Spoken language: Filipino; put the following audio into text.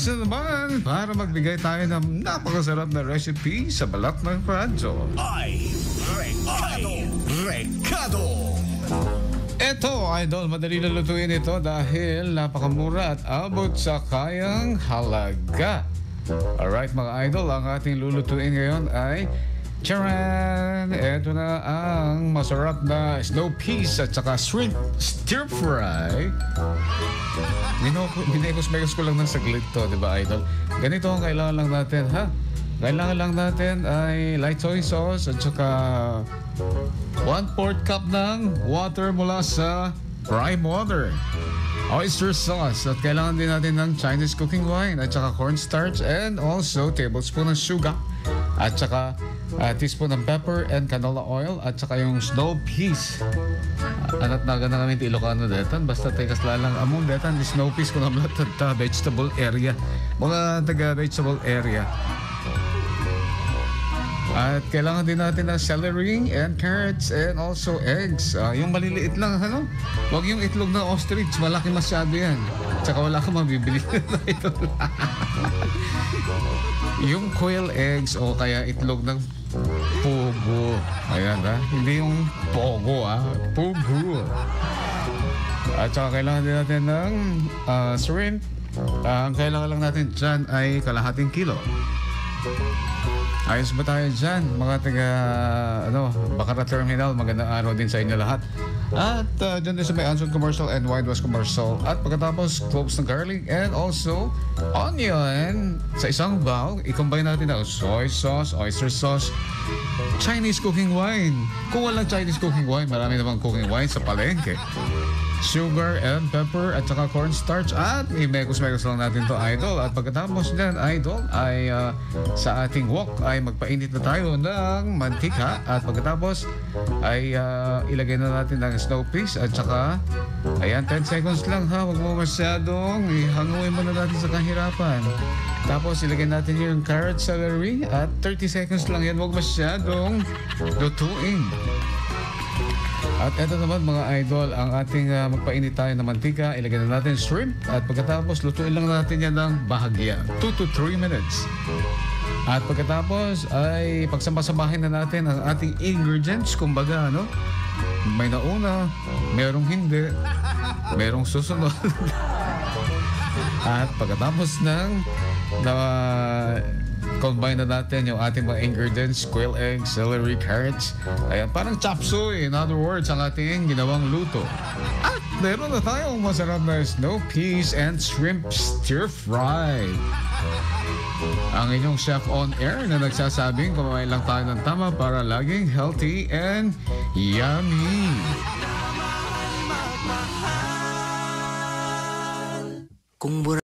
Oras na naman para magbigay tayo ng napakasarap na recipe sa balat ng radyo. Ay, Recado! Ito, idol, madali na lutuin ito dahil napakamura at abot sa kayang halaga. Alright mga idol, ang ating lulutuin ngayon ay charan! Ito na ang masarap na snow peas at saka shrimp stir fry. Binekos-bekos ko lang ng saglit to, di ba idol? Ganito ang kailangan lang natin, ha? Kailangan lang natin ay light soy sauce at saka 1/4 cup ng water mula sa prime water. Oyster sauce at kailangan din natin ng Chinese cooking wine at saka cornstarch and also tablespoon ng sugar at saka teaspoon ng pepper and canola oil at saka yung snow peas. Anat na gana kami ti Ilocano detan basta tekas lalang among detan di snow peas kung namlat at vegetable area mga taga vegetable area. At kailangan din natin ng celery and carrots and also eggs. Yung maliliit lang, ano? Huwag yung itlog ng ostrich. Malaki masyado yan. Tsaka wala kang mabibili na ito. Yung quail eggs o kaya itlog ng pugo. Ayan, ha? Hindi yung pogo, ha? Pugo. At saka kailangan din natin ng shrimp. Ang kailangan lang natin dyan ay kalahating kilo. Ayos ba tayo dyan, mga taga Baccara Terminal? Magandang araw din sa inyo lahat. At dyan din sa may Anson Commercial and Wide West Commercial. At pagkatapos, cloves ng garlic and also onion. Sa isang bowl, i-combine natin ang soy sauce, oyster sauce, Chinese cooking wine. Kung walang Chinese cooking wine, marami namang cooking wine sa palengke. Sugar and pepper at saka cornstarch at i-mekos-mekos lang natin to idol. At pagkatapos dyan idol ay sa ating wok ay magpainit na tayo ng mantika at pagkatapos ay ilagay na natin ng snow peas at saka ayan 10 seconds lang ha, wag mo masyadong ihanguin mo na natin sa kahirapan. Tapos ilagay natin yung carrot, celery at 30 seconds lang yan, wag masyadong lutuin. At eto naman mga idol, ang ating magpainit tayo ng mantika, ilagay na natin shrimp at pagkatapos lutuin lang natin yan ng bahagya, 2 to 3 minutes. At pagkatapos ay pagsama-samahin na natin ang ating ingredients, kumbaga ano, may nauna, merong hindi, merong susunod. At pagkatapos ng combine na natin yung ating mga ingredients, quail eggs, celery, carrots. Ayan, parang chop suey. In other words, ang ating ginawang luto. At meron na tayong masarap na snow peas and shrimp stir fry. Ang inyong chef on air na nagsasabing kumain lang tayo ng tama para laging healthy and yummy. Kung